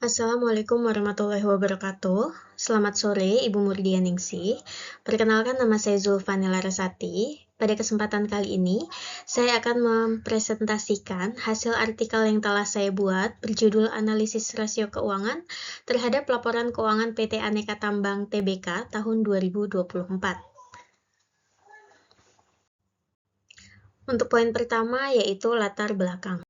Assalamualaikum warahmatullahi wabarakatuh. Selamat sore, Ibu Murdianingsih. Perkenalkan, nama saya Zulfani Larasati. Pada kesempatan kali ini, saya akan mempresentasikan hasil artikel yang telah saya buat berjudul Analisis Rasio Keuangan terhadap Laporan Keuangan PT Aneka Tambang Tbk tahun 2024. Untuk poin pertama yaitu latar belakang.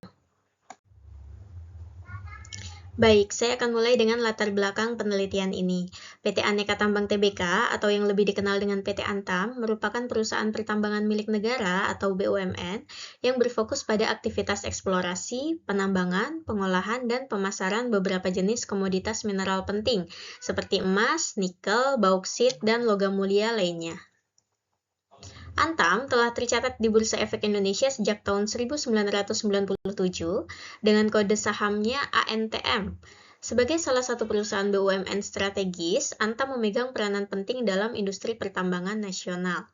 Baik, saya akan mulai dengan latar belakang penelitian ini. PT Aneka Tambang Tbk atau yang lebih dikenal dengan PT Antam merupakan perusahaan pertambangan milik negara atau BUMN yang berfokus pada aktivitas eksplorasi, penambangan, pengolahan, dan pemasaran beberapa jenis komoditas mineral penting seperti emas, nikel, bauksit, dan logam mulia lainnya. Antam telah tercatat di Bursa Efek Indonesia sejak tahun 1997 dengan kode sahamnya ANTM. Sebagai salah satu perusahaan BUMN strategis, Antam memegang peranan penting dalam industri pertambangan nasional.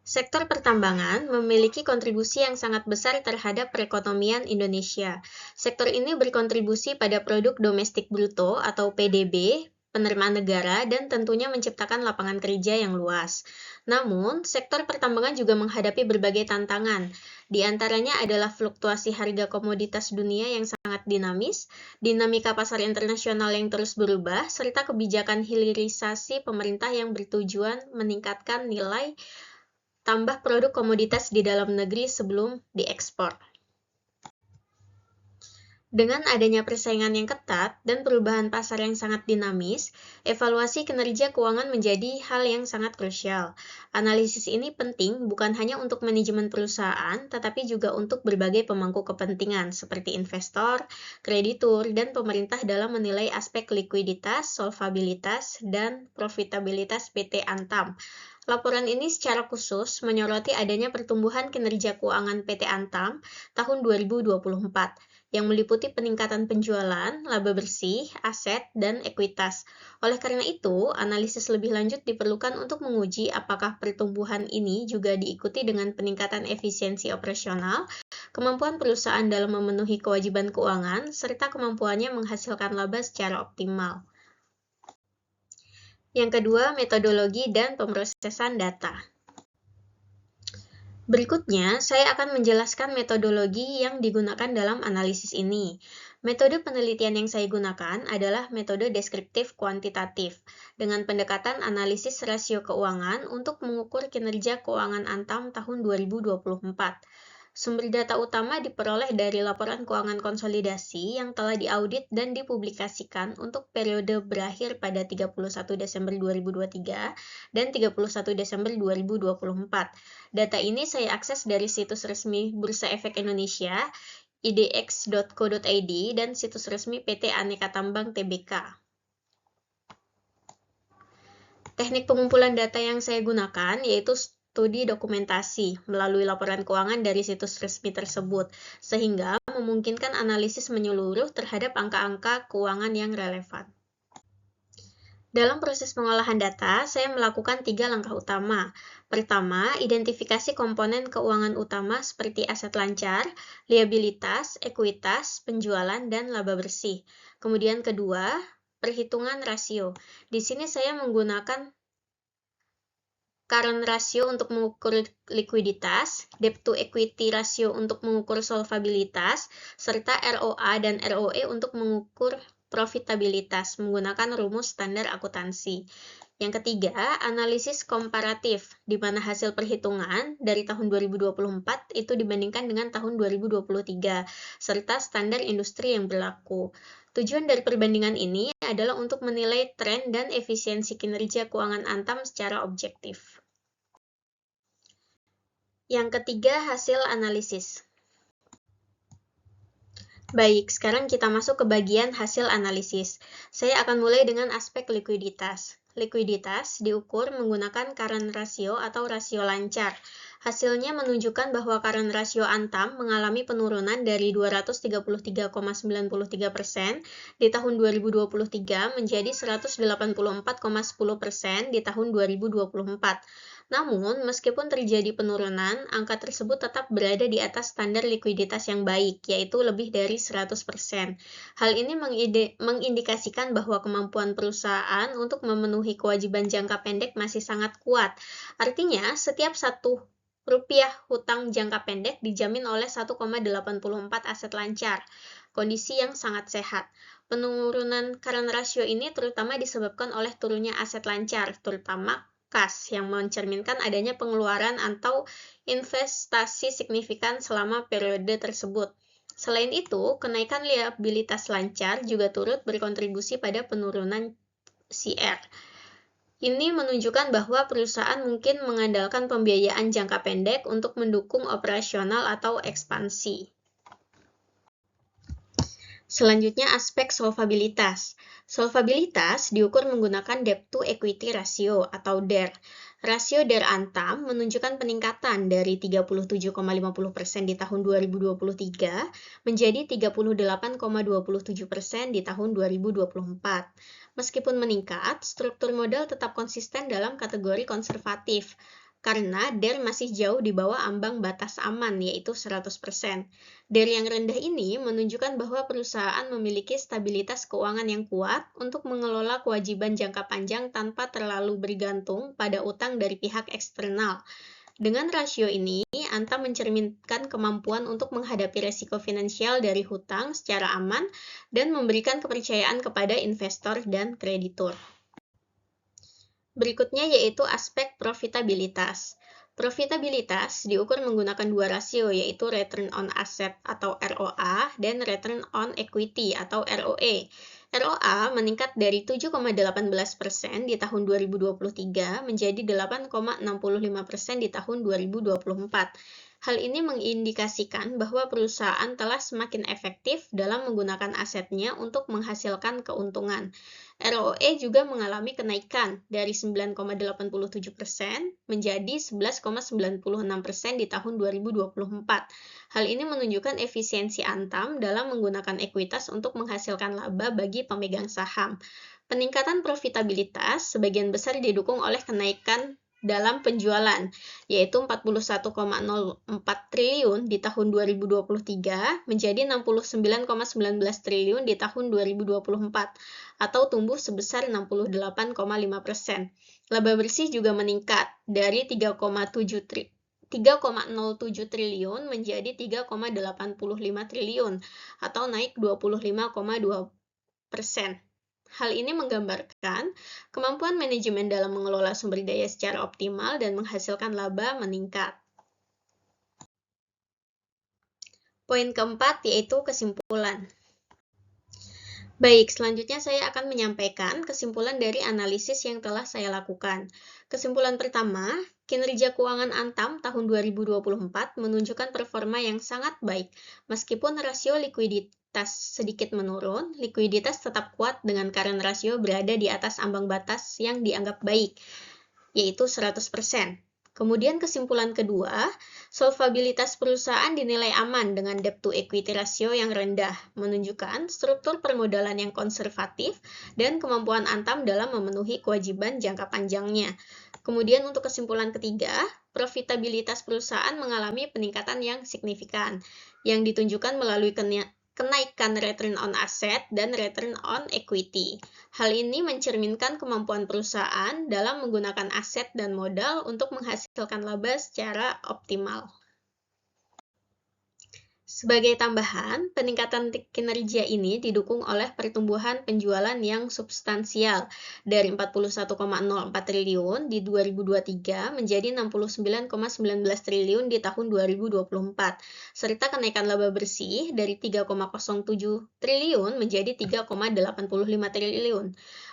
Sektor pertambangan memiliki kontribusi yang sangat besar terhadap perekonomian Indonesia. Sektor ini berkontribusi pada produk domestik bruto atau PDB, penerimaan negara, dan tentunya menciptakan lapangan kerja yang luas. Namun, sektor pertambangan juga menghadapi berbagai tantangan. Di antaranya adalah fluktuasi harga komoditas dunia yang sangat dinamis, dinamika pasar internasional yang terus berubah, serta kebijakan hilirisasi pemerintah yang bertujuan meningkatkan nilai tambah produk komoditas di dalam negeri sebelum diekspor. Dengan adanya persaingan yang ketat dan perubahan pasar yang sangat dinamis, evaluasi kinerja keuangan menjadi hal yang sangat krusial. Analisis ini penting bukan hanya untuk manajemen perusahaan, tetapi juga untuk berbagai pemangku kepentingan seperti investor, kreditur, dan pemerintah dalam menilai aspek likuiditas, solvabilitas, dan profitabilitas PT Antam. Laporan ini secara khusus menyoroti adanya pertumbuhan kinerja keuangan PT Antam tahun 2024 yang meliputi peningkatan penjualan, laba bersih, aset, dan ekuitas. Oleh karena itu, analisis lebih lanjut diperlukan untuk menguji apakah pertumbuhan ini juga diikuti dengan peningkatan efisiensi operasional, kemampuan perusahaan dalam memenuhi kewajiban keuangan, serta kemampuannya menghasilkan laba secara optimal. Yang kedua, metodologi dan pemrosesan data. Berikutnya, saya akan menjelaskan metodologi yang digunakan dalam analisis ini. Metode penelitian yang saya gunakan adalah metode deskriptif kuantitatif, dengan pendekatan analisis rasio keuangan untuk mengukur kinerja keuangan Antam tahun 2024. Sumber data utama diperoleh dari laporan keuangan konsolidasi yang telah diaudit dan dipublikasikan untuk periode berakhir pada 31 Desember 2023 dan 31 Desember 2024. Data ini saya akses dari situs resmi Bursa Efek Indonesia, idx.co.id, dan situs resmi PT Aneka Tambang Tbk. Teknik pengumpulan data yang saya gunakan yaitu studi dokumentasi melalui laporan keuangan dari situs resmi tersebut, sehingga memungkinkan analisis menyeluruh terhadap angka-angka keuangan yang relevan. Dalam proses pengolahan data, saya melakukan 3 langkah utama. Pertama, identifikasi komponen keuangan utama seperti aset lancar, liabilitas, ekuitas, penjualan, dan laba bersih. Kemudian kedua, perhitungan rasio. Di sini saya menggunakan current ratio untuk mengukur likuiditas, debt to equity ratio untuk mengukur solvabilitas, serta ROA dan ROE untuk mengukur profitabilitas menggunakan rumus standar akuntansi. Yang ketiga, analisis komparatif, di mana hasil perhitungan dari tahun 2024 itu dibandingkan dengan tahun 2023, serta standar industri yang berlaku. Tujuan dari perbandingan ini adalah untuk menilai tren dan efisiensi kinerja keuangan Antam secara objektif. Yang ketiga, hasil analisis. Baik, sekarang kita masuk ke bagian hasil analisis. Saya akan mulai dengan aspek likuiditas. Likuiditas diukur menggunakan current ratio atau rasio lancar. Hasilnya menunjukkan bahwa current ratio Antam mengalami penurunan dari 233,93% di tahun 2023 menjadi 184,10% di tahun 2024. Namun, meskipun terjadi penurunan, angka tersebut tetap berada di atas standar likuiditas yang baik, yaitu lebih dari 100%. Hal ini mengindikasikan bahwa kemampuan perusahaan untuk memenuhi kewajiban jangka pendek masih sangat kuat. Artinya, setiap satu rupiah hutang jangka pendek dijamin oleh 1,84 aset lancar, kondisi yang sangat sehat. Penurunan current ratio ini terutama disebabkan oleh turunnya aset lancar, terutama kas yang mencerminkan adanya pengeluaran atau investasi signifikan selama periode tersebut. Selain itu, kenaikan liabilitas lancar juga turut berkontribusi pada penurunan CR. Ini menunjukkan bahwa perusahaan mungkin mengandalkan pembiayaan jangka pendek untuk mendukung operasional atau ekspansi. Selanjutnya, aspek solvabilitas. Solvabilitas diukur menggunakan debt to equity ratio atau DER. Rasio DER Antam menunjukkan peningkatan dari 37,50% di tahun 2023 menjadi 38,27% di tahun 2024. Meskipun meningkat, struktur modal tetap konsisten dalam kategori konservatif, karena DER masih jauh di bawah ambang batas aman, yaitu 100%. DER yang rendah ini menunjukkan bahwa perusahaan memiliki stabilitas keuangan yang kuat untuk mengelola kewajiban jangka panjang tanpa terlalu bergantung pada utang dari pihak eksternal. Dengan rasio ini, Antam mencerminkan kemampuan untuk menghadapi risiko finansial dari hutang secara aman dan memberikan kepercayaan kepada investor dan kreditur. Berikutnya yaitu aspek profitabilitas. Profitabilitas diukur menggunakan dua rasio, yaitu Return on Asset atau ROA dan Return on Equity atau ROE. ROA meningkat dari 7,18% di tahun 2023 menjadi 8,65% di tahun 2024. Hal ini mengindikasikan bahwa perusahaan telah semakin efektif dalam menggunakan asetnya untuk menghasilkan keuntungan. ROE juga mengalami kenaikan dari 9,87% menjadi 11,96% di tahun 2024. Hal ini menunjukkan efisiensi Antam dalam menggunakan ekuitas untuk menghasilkan laba bagi pemegang saham. Peningkatan profitabilitas sebagian besar didukung oleh kenaikan dalam penjualan, yaitu 41,04 triliun di tahun 2023 menjadi 69,19 triliun di tahun 2024, atau tumbuh sebesar 68,5%. Laba bersih juga meningkat dari 3,07 triliun menjadi 3,85 triliun, atau naik 25,2%. Hal ini menggambarkan kemampuan manajemen dalam mengelola sumber daya secara optimal dan menghasilkan laba meningkat. Poin keempat yaitu kesimpulan. Baik, selanjutnya saya akan menyampaikan kesimpulan dari analisis yang telah saya lakukan. Kesimpulan pertama, kinerja keuangan Antam tahun 2024 menunjukkan performa yang sangat baik. Meskipun rasio likuiditas sedikit menurun, likuiditas tetap kuat dengan current ratio berada di atas ambang batas yang dianggap baik, yaitu 100%. Kemudian kesimpulan kedua, solvabilitas perusahaan dinilai aman dengan debt to equity ratio yang rendah, menunjukkan struktur permodalan yang konservatif dan kemampuan Antam dalam memenuhi kewajiban jangka panjangnya. Kemudian untuk kesimpulan ketiga, profitabilitas perusahaan mengalami peningkatan yang signifikan, yang ditunjukkan melalui kenaikan return on asset dan return on equity. Hal ini mencerminkan kemampuan perusahaan dalam menggunakan aset dan modal untuk menghasilkan laba secara optimal. Sebagai tambahan, peningkatan kinerja ini didukung oleh pertumbuhan penjualan yang substansial dari 41,04 triliun di 2023 menjadi 69,19 triliun di tahun 2024, serta kenaikan laba bersih dari 3,07 triliun menjadi 3,85 triliun.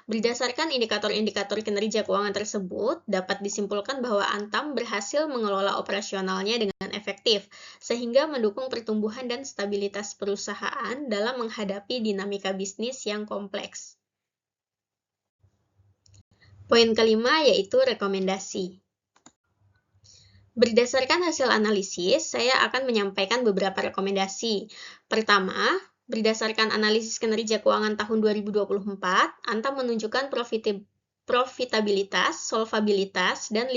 Berdasarkan indikator-indikator kinerja keuangan tersebut, dapat disimpulkan bahwa Antam berhasil mengelola operasionalnya dengan efektif, sehingga mendukung pertumbuhan dan stabilitas perusahaan dalam menghadapi dinamika bisnis yang kompleks. Poin kelima yaitu rekomendasi. Berdasarkan hasil analisis, saya akan menyampaikan beberapa rekomendasi. Pertama, berdasarkan analisis kinerja keuangan tahun 2024, Antam menunjukkan profitabilitas, solvabilitas, dan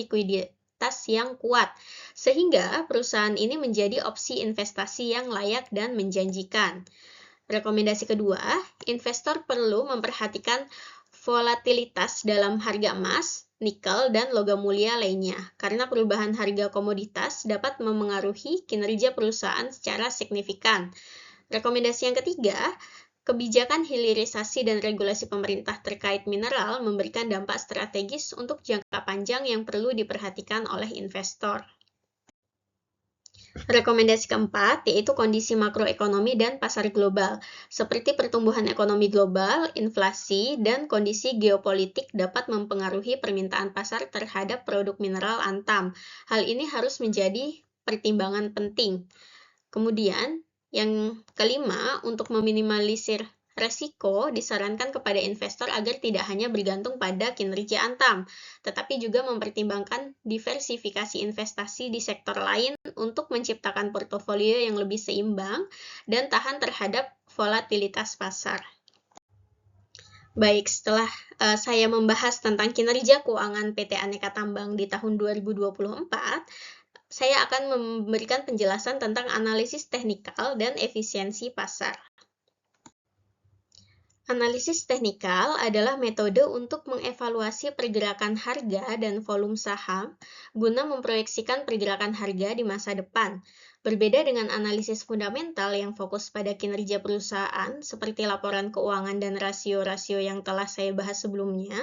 komoditas yang kuat, sehingga perusahaan ini menjadi opsi investasi yang layak dan menjanjikan. Rekomendasi kedua, investor perlu memperhatikan volatilitas dalam harga emas, nikel, dan logam mulia lainnya, karena perubahan harga komoditas dapat memengaruhi kinerja perusahaan secara signifikan. Rekomendasi yang ketiga, kebijakan hilirisasi dan regulasi pemerintah terkait mineral memberikan dampak strategis untuk jangka panjang yang perlu diperhatikan oleh investor. Rekomendasi keempat yaitu kondisi makroekonomi dan pasar global. Seperti pertumbuhan ekonomi global, inflasi, dan kondisi geopolitik dapat mempengaruhi permintaan pasar terhadap produk mineral antam. Hal ini harus menjadi pertimbangan penting. Kemudian, yang kelima, untuk meminimalisir resiko, disarankan kepada investor agar tidak hanya bergantung pada kinerja antam, tetapi juga mempertimbangkan diversifikasi investasi di sektor lain untuk menciptakan portofolio yang lebih seimbang dan tahan terhadap volatilitas pasar. Baik, setelah saya membahas tentang kinerja keuangan PT Aneka Tambang di tahun 2024, saya akan memberikan penjelasan tentang analisis teknikal dan efisiensi pasar. Analisis teknikal adalah metode untuk mengevaluasi pergerakan harga dan volume saham guna memproyeksikan pergerakan harga di masa depan. Berbeda dengan analisis fundamental yang fokus pada kinerja perusahaan, seperti laporan keuangan dan rasio-rasio yang telah saya bahas sebelumnya,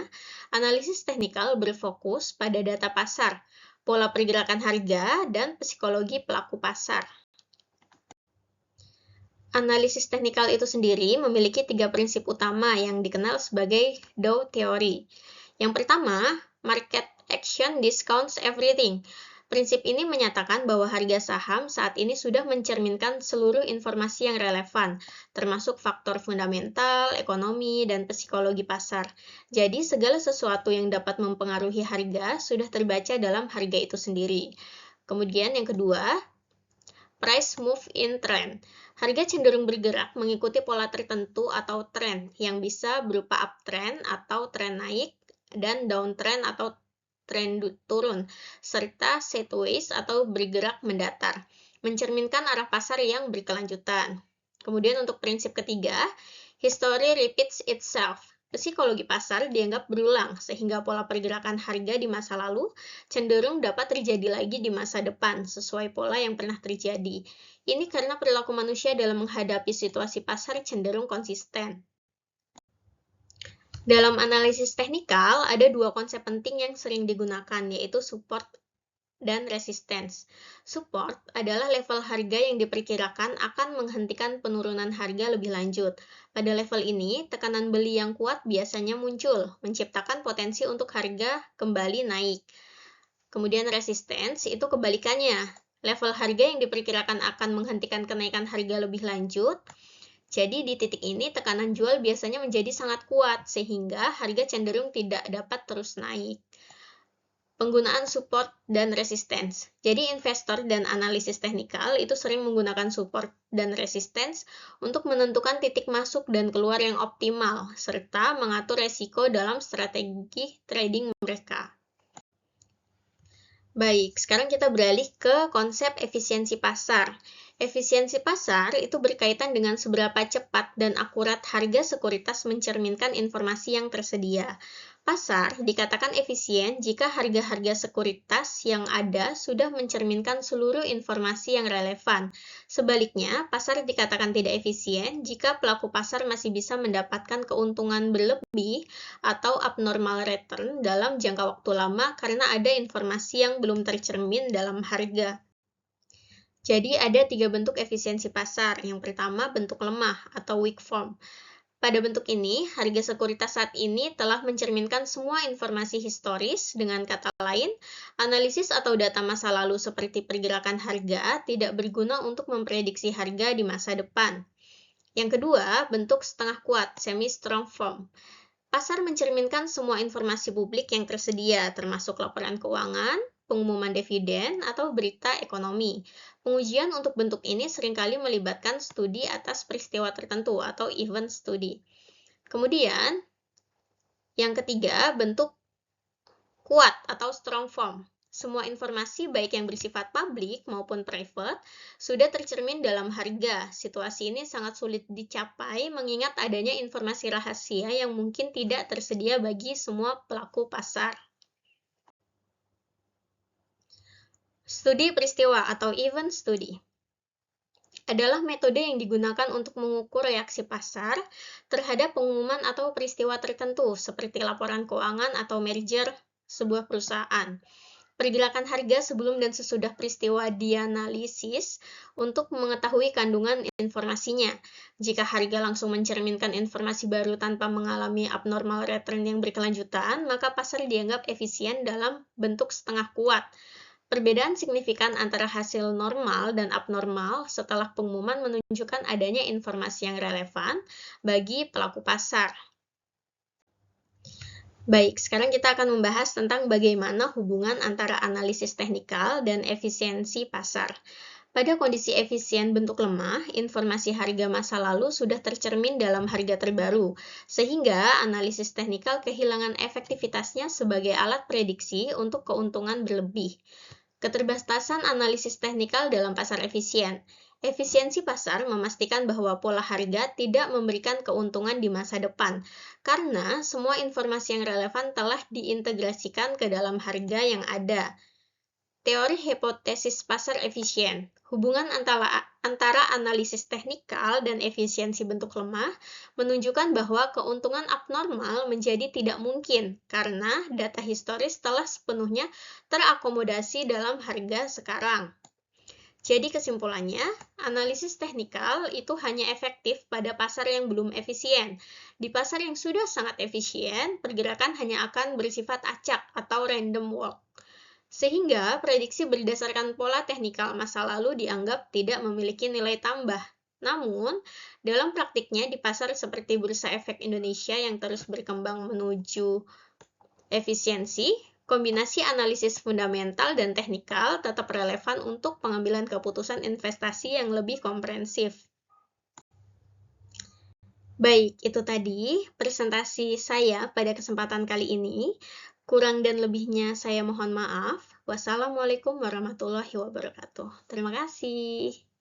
analisis teknikal berfokus pada data pasar, pola pergerakan harga, dan psikologi pelaku pasar. Analisis teknikal itu sendiri memiliki 3 prinsip utama yang dikenal sebagai Dow Theory. Yang pertama, market action discounts everything. Prinsip ini menyatakan bahwa harga saham saat ini sudah mencerminkan seluruh informasi yang relevan, termasuk faktor fundamental, ekonomi, dan psikologi pasar. Jadi, segala sesuatu yang dapat mempengaruhi harga sudah terbaca dalam harga itu sendiri. Kemudian yang kedua, price move in trend. Harga cenderung bergerak mengikuti pola tertentu atau tren yang bisa berupa uptrend atau tren naik dan downtrend atau tren turun, serta sideways atau bergerak mendatar, mencerminkan arah pasar yang berkelanjutan. Kemudian untuk prinsip ketiga, history repeats itself. Psikologi pasar dianggap berulang, sehingga pola pergerakan harga di masa lalu cenderung dapat terjadi lagi di masa depan, sesuai pola yang pernah terjadi. Ini karena perilaku manusia dalam menghadapi situasi pasar cenderung konsisten. Dalam analisis teknikal, ada 2 konsep penting yang sering digunakan, yaitu support dan resistance. Support adalah level harga yang diperkirakan akan menghentikan penurunan harga lebih lanjut. Pada level ini, tekanan beli yang kuat biasanya muncul, menciptakan potensi untuk harga kembali naik. Kemudian resistance itu kebalikannya. Level harga yang diperkirakan akan menghentikan kenaikan harga lebih lanjut. Jadi di titik ini tekanan jual biasanya menjadi sangat kuat, sehingga harga cenderung tidak dapat terus naik. Penggunaan support dan resistance. Jadi investor dan analisis teknikal itu sering menggunakan support dan resistance untuk menentukan titik masuk dan keluar yang optimal, serta mengatur resiko dalam strategi trading mereka. Baik, sekarang kita beralih ke konsep efisiensi pasar. Efisiensi pasar itu berkaitan dengan seberapa cepat dan akurat harga sekuritas mencerminkan informasi yang tersedia. Pasar dikatakan efisien jika harga-harga sekuritas yang ada sudah mencerminkan seluruh informasi yang relevan. Sebaliknya, pasar dikatakan tidak efisien jika pelaku pasar masih bisa mendapatkan keuntungan berlebih atau abnormal return dalam jangka waktu lama karena ada informasi yang belum tercermin dalam harga. Jadi ada 3 bentuk efisiensi pasar. Yang pertama bentuk lemah atau weak form. Pada bentuk ini, harga sekuritas saat ini telah mencerminkan semua informasi historis. Dengan kata lain, analisis atau data masa lalu seperti pergerakan harga tidak berguna untuk memprediksi harga di masa depan. Yang kedua, bentuk setengah kuat, semi-strong form. Pasar mencerminkan semua informasi publik yang tersedia, termasuk laporan keuangan, pengumuman dividen, atau berita ekonomi. Pengujian untuk bentuk ini seringkali melibatkan studi atas peristiwa tertentu atau event study. Kemudian, yang ketiga, bentuk kuat atau strong form. Semua informasi, baik yang bersifat publik maupun private, sudah tercermin dalam harga. Situasi ini sangat sulit dicapai mengingat adanya informasi rahasia yang mungkin tidak tersedia bagi semua pelaku pasar. Studi peristiwa atau event study adalah metode yang digunakan untuk mengukur reaksi pasar terhadap pengumuman atau peristiwa tertentu, seperti laporan keuangan atau merger sebuah perusahaan. Pergerakan harga sebelum dan sesudah peristiwa dianalisis untuk mengetahui kandungan informasinya. Jika harga langsung mencerminkan informasi baru tanpa mengalami abnormal return yang berkelanjutan, maka pasar dianggap efisien dalam bentuk setengah kuat. Perbedaan signifikan antara hasil normal dan abnormal setelah pengumuman menunjukkan adanya informasi yang relevan bagi pelaku pasar. Baik, sekarang kita akan membahas tentang bagaimana hubungan antara analisis teknikal dan efisiensi pasar. Pada kondisi efisien bentuk lemah, informasi harga masa lalu sudah tercermin dalam harga terbaru, sehingga analisis teknikal kehilangan efektivitasnya sebagai alat prediksi untuk keuntungan berlebih. Keterbatasan analisis teknikal dalam pasar efisien. Efisiensi pasar memastikan bahwa pola harga tidak memberikan keuntungan di masa depan, karena semua informasi yang relevan telah diintegrasikan ke dalam harga yang ada. Teori hipotesis pasar efisien. Hubungan antara analisis teknikal dan efisiensi bentuk lemah menunjukkan bahwa keuntungan abnormal menjadi tidak mungkin karena data historis telah sepenuhnya terakomodasi dalam harga sekarang. Jadi kesimpulannya, analisis teknikal itu hanya efektif pada pasar yang belum efisien. Di pasar yang sudah sangat efisien, pergerakan hanya akan bersifat acak atau random walk. Sehingga prediksi berdasarkan pola teknikal masa lalu dianggap tidak memiliki nilai tambah. Namun, dalam praktiknya di pasar seperti Bursa Efek Indonesia yang terus berkembang menuju efisiensi, kombinasi analisis fundamental dan teknikal tetap relevan untuk pengambilan keputusan investasi yang lebih komprehensif. Baik, itu tadi presentasi saya pada kesempatan kali ini. Kurang dan lebihnya saya mohon maaf. Wassalamualaikum warahmatullahi wabarakatuh. Terima kasih.